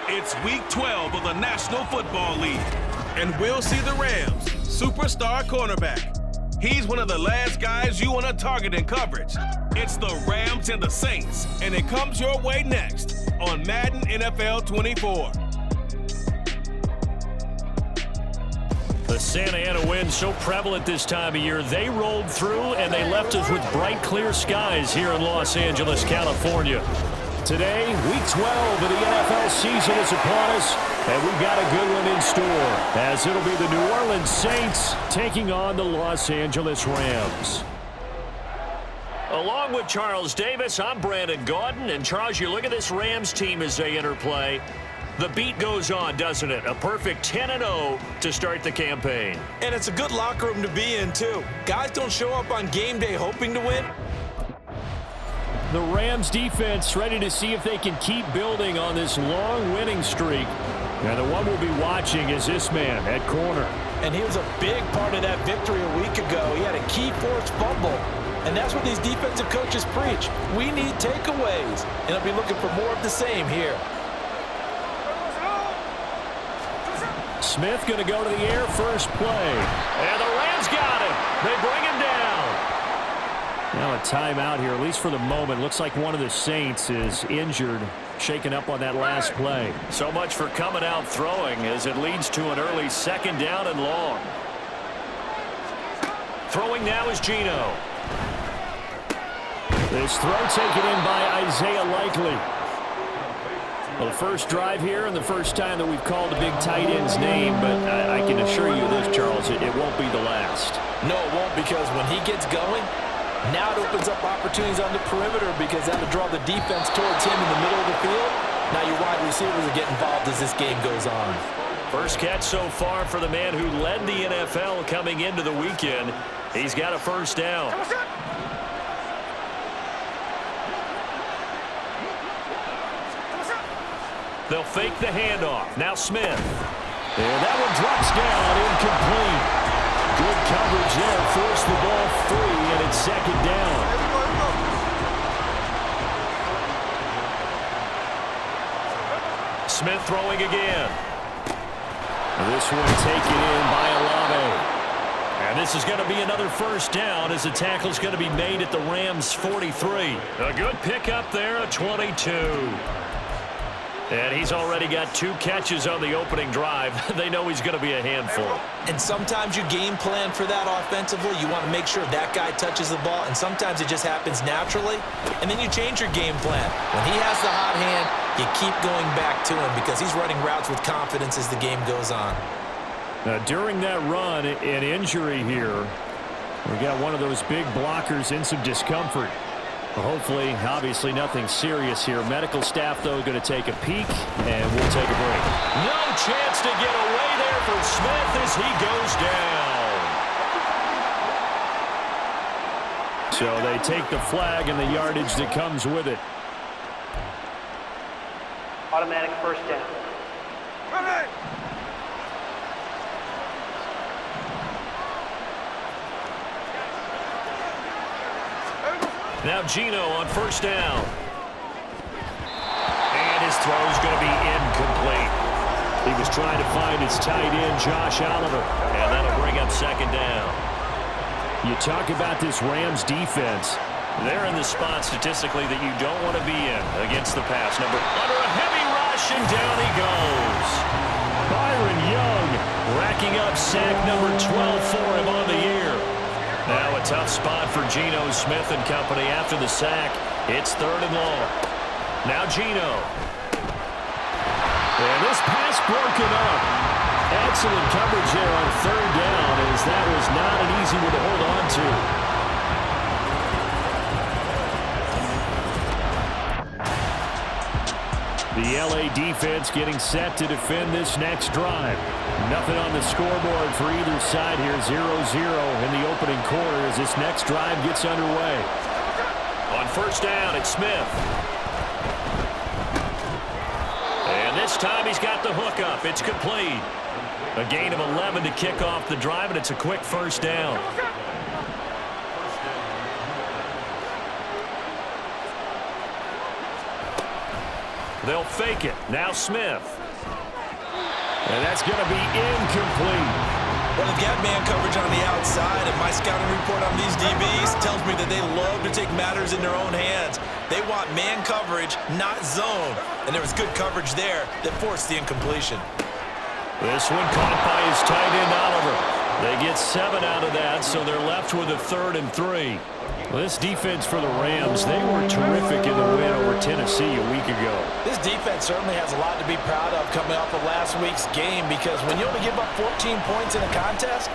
It's Week 12 of the National Football League, and we'll see the Rams' superstar cornerback. He's one of the last guys you want to target in coverage. It's the Rams and the Saints, and it comes your way next on Madden NFL 24. The Santa Ana wind so prevalent this time of year, they rolled through and they left us with bright, clear skies here in Los Angeles, California. Today, Week 12 of the NFL season is upon us, and we've got a good one in store, as it'll be the New Orleans Saints taking on the Los Angeles Rams. Along with Charles Davis, I'm Brandon Gaudin, and Charles, you look at this Rams team as they interplay. The beat goes on, doesn't it? A perfect 10-0 to start the campaign. And it's a good locker room to be in, too. Guys don't show up on game day hoping to win. The Rams defense ready to see if they can keep building on this long winning streak. And the one we'll be watching is this man at corner. And he was a big part of that victory a week ago. He had a key forced fumble. And that's what these defensive coaches preach. We need takeaways. And they'll be looking for more of the same here. Smith going to go to the air first play. And the Rams got him. They bring him down. Now a timeout here, at least for the moment. Looks like one of the Saints is injured, shaken up on that last play. So much for coming out throwing as it leads to an early second down and long. Throwing now is Geno. This throw taken in by Isaiah Likely. Well, the first drive here and the first time that we've called a big tight end's name, but I can assure you this, Charles, it won't be the last. No, it won't, because when he gets going, now it opens up opportunities on the perimeter because that'll draw the defense towards him in the middle of the field. Now your wide receivers will get involved as this game goes on. First catch so far for the man who led the NFL coming into the weekend. He's got a first down. They'll fake the handoff. Now Smith. And that one drops down, incomplete. Good coverage there. Force the ball free, and it's second down. Smith throwing again. This one taken in by Olave. And this is going to be another first down as the tackle's going to be made at the Rams' 43. A good pickup there, a 22. And he's already got 2 catches on the opening drive. They know he's going to be a handful. And sometimes you game plan for that offensively. You want to make sure that guy touches the ball, and sometimes it just happens naturally. And then you change your game plan. When he has the hot hand, you keep going back to him because he's running routes with confidence as the game goes on. Now, during that run, an injury here. We got one of those big blockers in some discomfort. Hopefully, obviously, nothing serious here. Medical staff, though, going to take a peek, and we'll take a break. No chance to get away there for Smith as he goes down. So they take the flag and the yardage that comes with it. Automatic first down. Now Geno on first down. And his throw's going to be incomplete. He was trying to find his tight end, Josh Oliver. And that'll bring up second down. You talk about this Rams defense. They're in the spot statistically that you don't want to be in against the pass. Under a heavy rush, and down he goes. Byron Young racking up sack number 12 for him on the year. Now a tough spot for Geno Smith and company after the sack. It's third and long. Now Geno. And this pass broken up. Excellent coverage there on third down, as that was not an easy one to hold on to. The LA defense getting set to defend this next drive. Nothing on the scoreboard for either side here. 0-0 in the opening quarter as this next drive gets underway. On first down, it's Smith. And this time he's got the hook up. It's complete. A gain of 11 to kick off the drive, and it's a quick first down. They'll fake it. Now Smith. And that's going to be incomplete. Well, they've got man coverage on the outside, and my scouting report on these DBs tells me that they love to take matters in their own hands. They want man coverage, not zone. And there was good coverage there that forced the incompletion. This one caught by his tight end, Oliver. They get 7 out of that, so they're left with a 3rd and 3. Well, this defense for the Rams, they were terrific in the win over Tennessee a week ago. This defense certainly has a lot to be proud of coming off of last week's game, because when you only give up 14 points in a contest,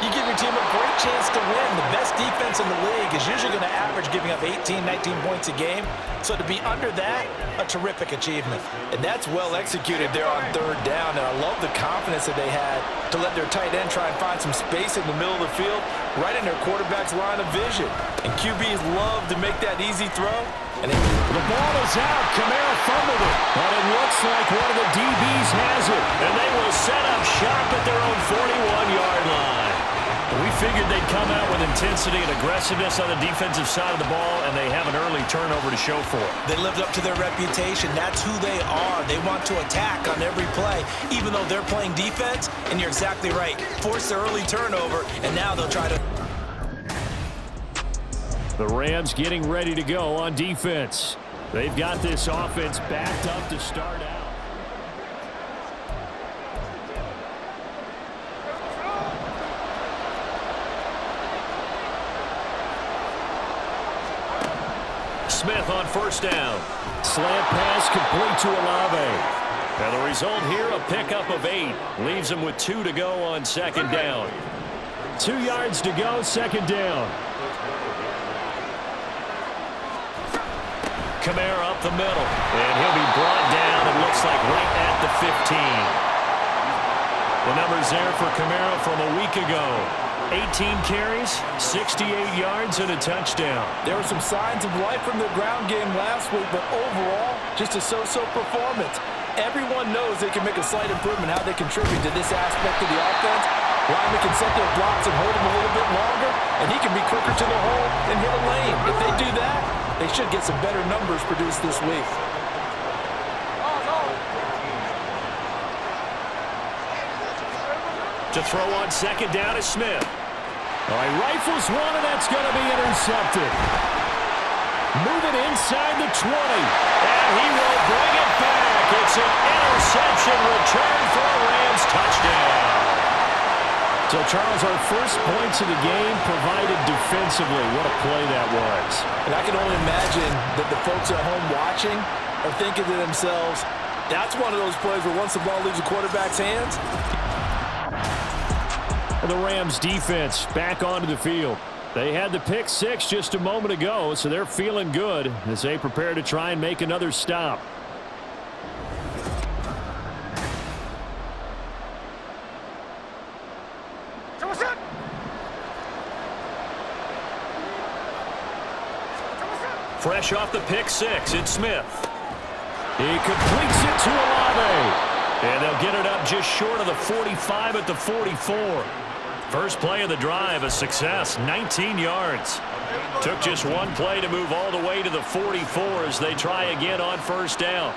you give your team a great chance to win. The best defense in the league is usually going to average giving up 18, 19 points a game. So to be under that, a terrific achievement. And that's well executed there on 3rd down. And I love the confidence that they had to let their tight end try and find some space in the middle of the field, right in their quarterback's line of vision. And QBs love to make that easy throw. And the ball is out. Kamara fumbled it. But it looks like one of the DBs has it. And they will set up shop at their own 41-yard line. We figured they'd come out with intensity and aggressiveness on the defensive side of the ball, and they have an early turnover to show for it. They lived up to their reputation. That's who they are. They want to attack on every play, even though they're playing defense. And you're exactly right. Force the early turnover, and now they'll try to... The Rams getting ready to go on defense. They've got this offense backed up to start out. Smith on 1st down. Slant pass complete to Olave. And the result here, a pickup of 8. Leaves him with 2 to go on 2nd down. 2 yards to go, 2nd down. Kamara up the middle. And he'll be brought down, it looks like right at the 15. The numbers there for Kamara from a week ago. 18 carries, 68 yards, and a touchdown. There were some signs of life from the ground game last week, but overall, just a so-so performance. Everyone knows they can make a slight improvement how they contribute to this aspect of the offense. Linemen can set their blocks and hold him a little bit longer, and he can be quicker to the hole and hit a lane. If they do that, they should get some better numbers produced this week. To throw on 2nd down is Smith. All right, rifles one, and that's going to be intercepted. Moving inside the 20. And he will bring it back. It's an interception return for a Rams touchdown. So, Charles, our first points of the game provided defensively. What a play that was. And I can only imagine that the folks at home watching are thinking to themselves, that's one of those plays where once the ball leaves the quarterback's hands. The Rams defense back onto the field. They had the pick 6 just a moment ago, so they're feeling good as they prepare to try and make another stop. Fresh off the pick 6, it's Smith. He completes it to Olave. And they'll get it up just short of the 45 at the 44. First play of the drive, a success, 19 yards. Took just one play to move all the way to the 44 as they try again on 1st down.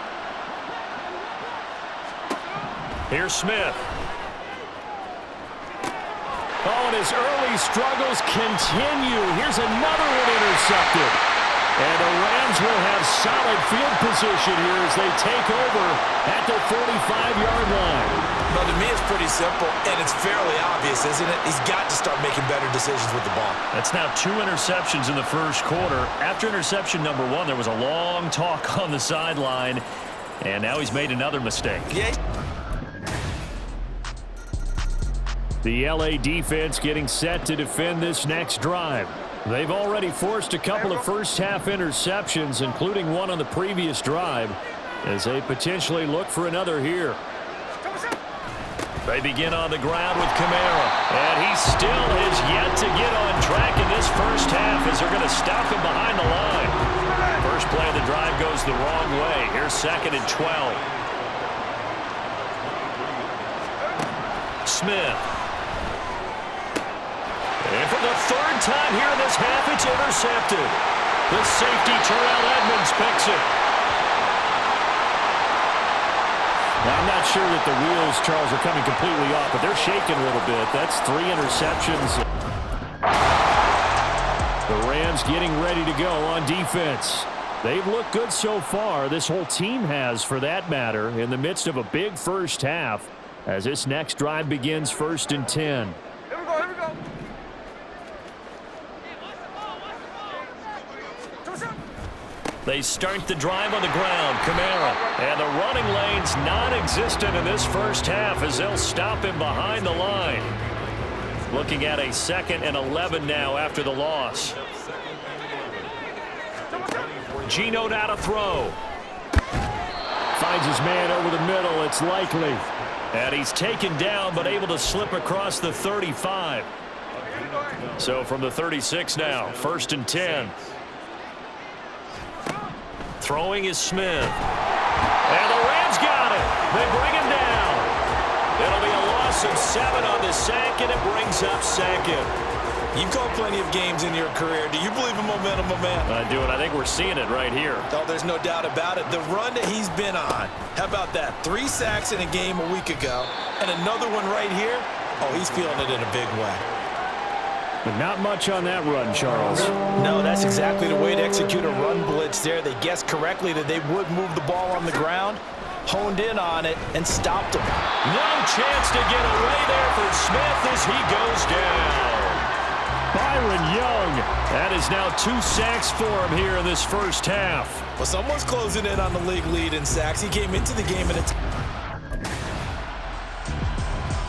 Here's Smith. Oh, and his early struggles continue. Here's another one intercepted. And the Rams will have solid field position here as they take over at the 45-yard line. Well, to me, it's pretty simple, and it's fairly obvious, isn't it? He's got to start making better decisions with the ball. That's now 2 interceptions in the first quarter. After interception number 1, there was a long talk on the sideline, and now he's made another mistake. Yeah. The LA defense getting set to defend this next drive. They've already forced a couple of first-half interceptions, including one on the previous drive, as they potentially look for another here. They begin on the ground with Kamara, and he still is yet to get on track in this first half as they're going to stop him behind the line. First play of the drive goes the wrong way. Here's 2nd and 12. Smith. And for the 3rd time here in this half, it's intercepted. The safety, Terrell Edmonds, picks it. I'm not sure that the wheels, Charles, are coming completely off, but they're shaking a little bit. That's 3 interceptions. The Rams getting ready to go on defense. They've looked good so far. This whole team has, for that matter, in the midst of a big first half as this next drive begins 1st and 10. Here we go, here we go. They start the drive on the ground. Kamara. And the running lane's non-existent in this first half as they'll stop him behind the line. Looking at a 2nd and 11 now after the loss. Geno now to throw. Finds his man over the middle. It's Likely. And he's taken down but able to slip across the 35. So from the 36 now, 1st and 10. Throwing is Smith. And the Rams got it. They bring him down. It'll be a loss of 7 on the sack, and it brings up 2nd. You've called plenty of games in your career. Do you believe in momentum, my man? I do, and I think we're seeing it right here. Oh, there's no doubt about it. The run that he's been on. How about that? 3 sacks in a game a week ago, and another one right here. Oh, he's feeling it in a big way. But not much on that run, Charles. No, that's exactly the way to execute a run blitz there. They guessed correctly that they would move the ball on the ground, honed in on it, and stopped him. No chance to get away there for Smith as he goes down. Byron Young. That is now 2 sacks for him here in this first half. Well, someone's closing in on the league lead in sacks. He came into the game in a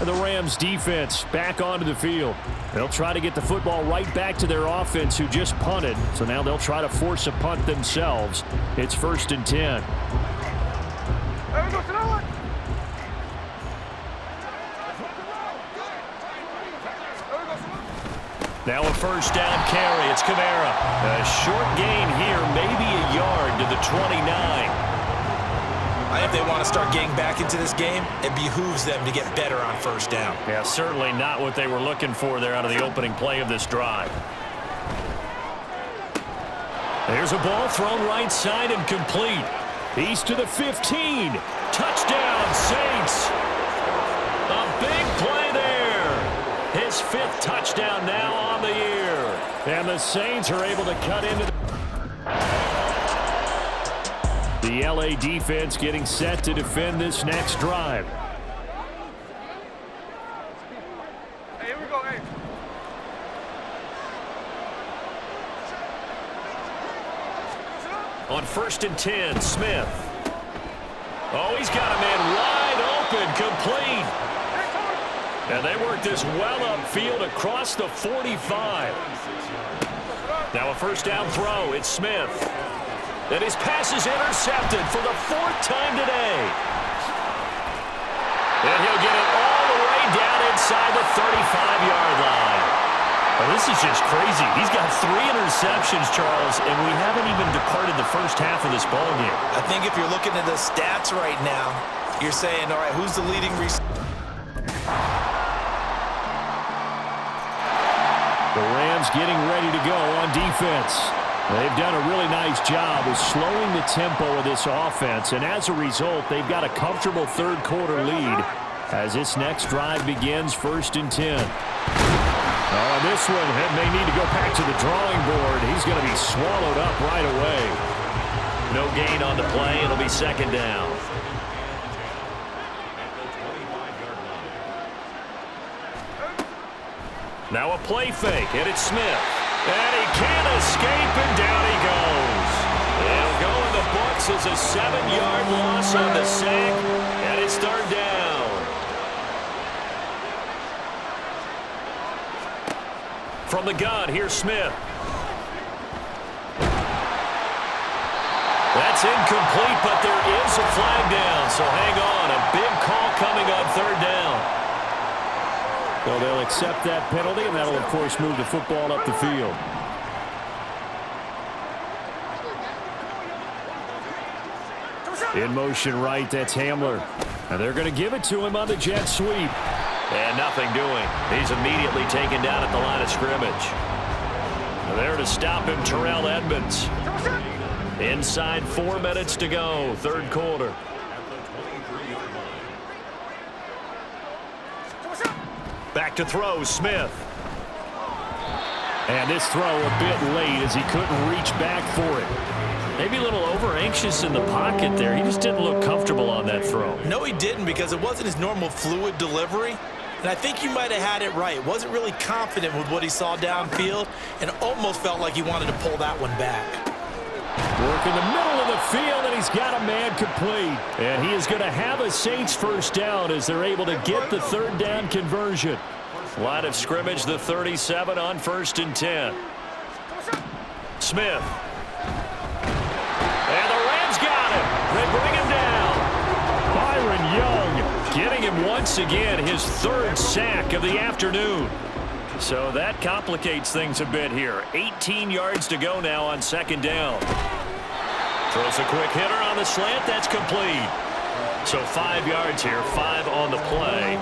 The Rams defense back onto the field. They'll try to get the football right back to their offense who just punted. So now they'll try to force a punt themselves. It's 1st and 10. Now a 1st down carry. It's Kamara. A short gain here, maybe a yard to the 29. If they want to start getting back into this game, it behooves them to get better on 1st down. Yeah, certainly not what they were looking for there out of the opening play of this drive. There's a ball thrown right side and complete. He's to the 15. Touchdown, Saints. A big play there. His 5th touchdown now on the year. And the Saints are able to cut into the LA defense getting set to defend this next drive. Hey, here we go, hey. On 1st and 10, Smith. Oh, he's got a man wide open, complete. And they work this well upfield across the 45. Now a 1st down throw. It's Smith. And his pass is intercepted for the 4th time today. And he'll get it all the way down inside the 35-yard line. Well, this is just crazy. He's got 3 interceptions, Charles, and we haven't even departed the first half of this ball game. I think if you're looking at the stats right now, you're saying, all right, who's the leading receiver? The Rams getting ready to go on defense. They've done a really nice job of slowing the tempo of this offense, and as a result, they've got a comfortable 3rd quarter lead as this next drive begins 1st and 10. On this one, it may need to go back to the drawing board. He's going to be swallowed up right away. No gain on the play. It'll be 2nd down. Now a play fake, and it's Smith. And he can't escape, and down he goes. It'll go in the books as a 7-yard loss on the sack, and it's 3rd down. From the gun, here's Smith. That's incomplete, but there is a flag down, so hang on. A big call coming on 3rd down. So they'll accept that penalty, and that'll, of course, move the football up the field. In motion right, that's Hamler. And they're going to give it to him on the jet sweep. And nothing doing. He's immediately taken down at the line of scrimmage. There to stop him, Terrell Edmonds. Inside 4 minutes to go, 3rd quarter. to throw, Smith. And this throw a bit late as he couldn't reach back for it. Maybe a little over-anxious in the pocket there. He just didn't look comfortable on that throw. No, he didn't, because it wasn't his normal fluid delivery. And I think you might have had it right. Wasn't really confident with what he saw downfield and almost felt like he wanted to pull that one back. Work in the middle of the field, and he's got a man complete. And he is going to have a Saints first down as they're able to get the third down conversion. Line of scrimmage, the 37 on 1st and 10. Smith. And the Rams got him. They bring him down. Byron Young getting him once again, his 3rd sack of the afternoon. So that complicates things a bit here. 18 yards to go now on 2nd down. Throws a quick hitter on the slant. That's complete. So 5 yards here, 5 on the play.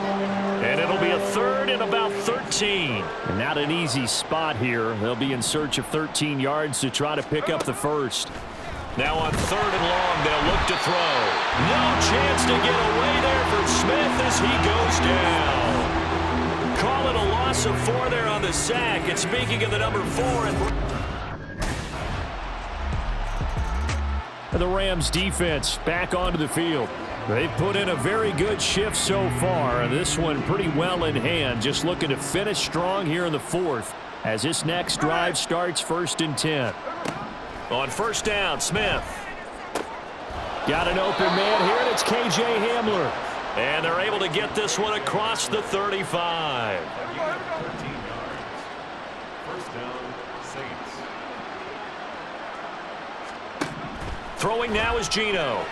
And it'll be a 3rd and about 13. And not an easy spot here. They'll be in search of 13 yards to try to pick up the first. Now on 3rd and long, they'll look to throw. No chance to get away there for Smith as he goes down. Call it a loss of 4 there on the sack. And speaking of the number 4, and the Rams defense back onto the field. They've put in a very good shift so far, and this one pretty well in hand. Just looking to finish strong here in the 4th as this next drive starts 1st and 10. On 1st down, Smith. Got an open man here, and it's K.J. Hamler. And they're able to get this one across the 35. First down, Saints. Throwing now is Geno.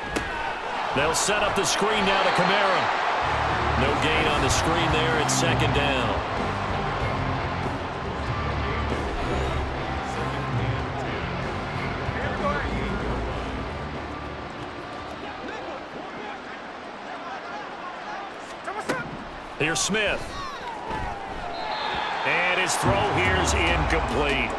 They'll set up the screen now to Kamara. No gain on the screen there. It's 2nd down. Here's Smith. And his throw here is incomplete.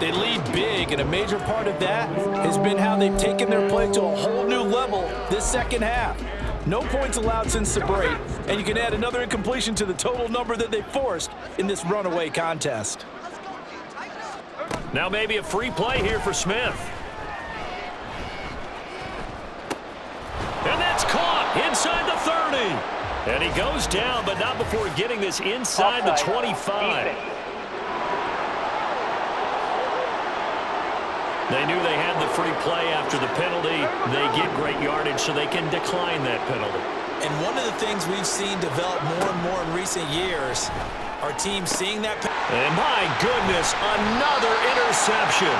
They lead big, and a major part of that has been how they've taken their play to a whole new level this 2nd half. No points allowed since the break, and you can add another incompletion to the total number that they forced in this runaway contest. Now maybe a free play here for Smith. And that's caught inside the 30. And he goes down, but not before getting this inside the 25. They knew they had the free play after the penalty. They get great yardage, so they can decline that penalty. And one of the things we've seen develop more and more in recent years, our team seeing that. And my goodness, another interception.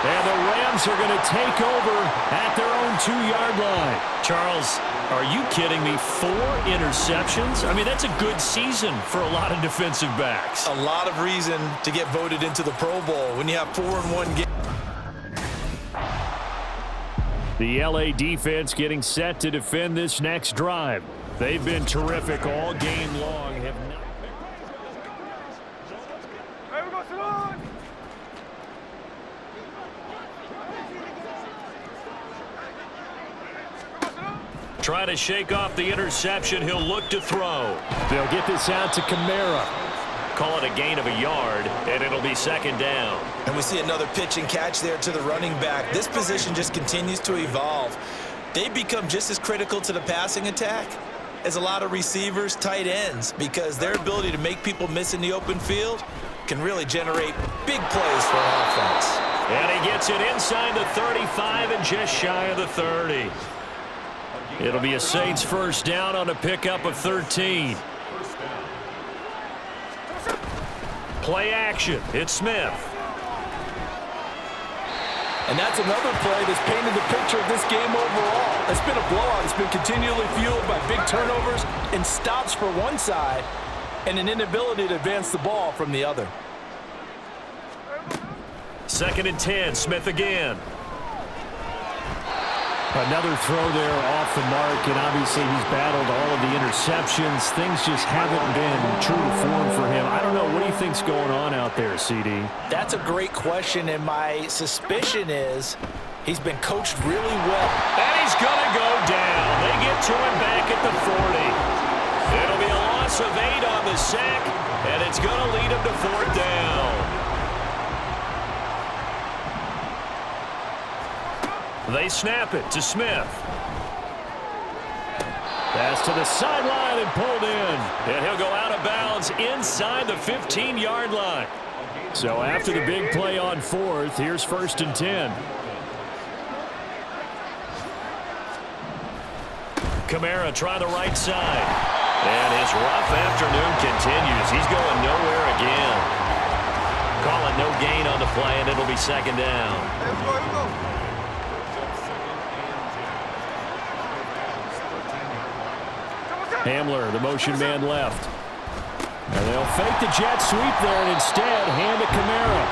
And the Rams are going to take over at their own 2-yard line. Charles, are you kidding me? 4 interceptions? I mean, that's a good season for a lot of defensive backs. A lot of reason to get voted into the Pro Bowl when you have 4 in one game. The LA defense getting set to defend this next drive. They've been terrific all game long. Have not... Hey, we go, Salon! Try to shake off the interception. He'll look to throw. They'll get this out to Kamara. Call it a gain of a yard, and it'll be 2nd down. And we see another pitch and catch there to the running back. This position just continues to evolve. They become just as critical to the passing attack as a lot of receivers, tight ends, because their ability to make people miss in the open field can really generate big plays for an offense. And he gets it inside the 35 and just shy of the 30. It'll be a Saints first down on a pickup of 13. Play action. It's Smith. And that's another play that's painted the picture of this game overall. It's been a blowout. It's been continually fueled by big turnovers and stops for one side and an inability to advance the ball from the other. 2nd and 10. Smith again. Another throw there off the mark, and obviously he's battled all of the interceptions. Things just haven't been true to form for him. I don't know. What do you think's going on out there, CD? That's a great question, and my suspicion is he's been coached really well. And he's going to go down. They get to him back at the 40. It'll be a loss loss of 8 on the sack, and it's going to lead him to 4th down. They snap it to Smith. Pass to the sideline and pulled in. And he'll go out of bounds inside the 15-yard line. So after the big play on 4th, here's 1st and 10. Kamara trying the right side. And his rough afternoon continues. He's going nowhere again. Call it no gain on the play, and it'll be 2nd down. Hamler, the motion man left. And they'll fake the jet sweep there and instead hand to Kamara.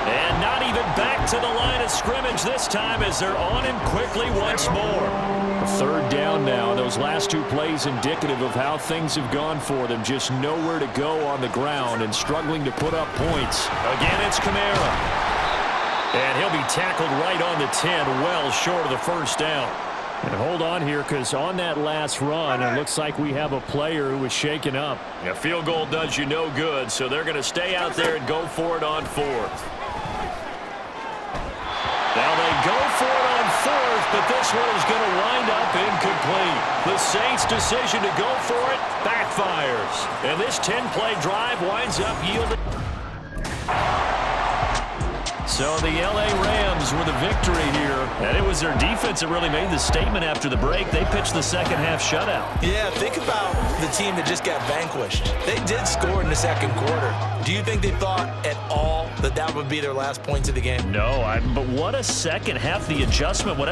And not even back to the line of scrimmage this time as they're on him quickly once more. 3rd down now. Those last 2 plays indicative of how things have gone for them. Just nowhere to go on the ground and struggling to put up points. Again, it's Kamara. And he'll be tackled right on the 10, well short of the 1st down. And hold on here, because on that last run, it looks like we have a player who was shaken up. A field goal does you no good, so they're going to stay out there and go for it on 4th. Now they go for it on 4th, but this one is going to wind up incomplete. The Saints' decision to go for it backfires. And this 10-play drive winds up yielding. So the L.A. Rams were the victory here. And it was their defense that really made the statement after the break. They pitched the second-half shutout. Yeah, think about the team that just got vanquished. They did score in the 2nd quarter. Do you think they thought at all that that would be their last points of the game? No, but what a second half. The adjustment, whatever.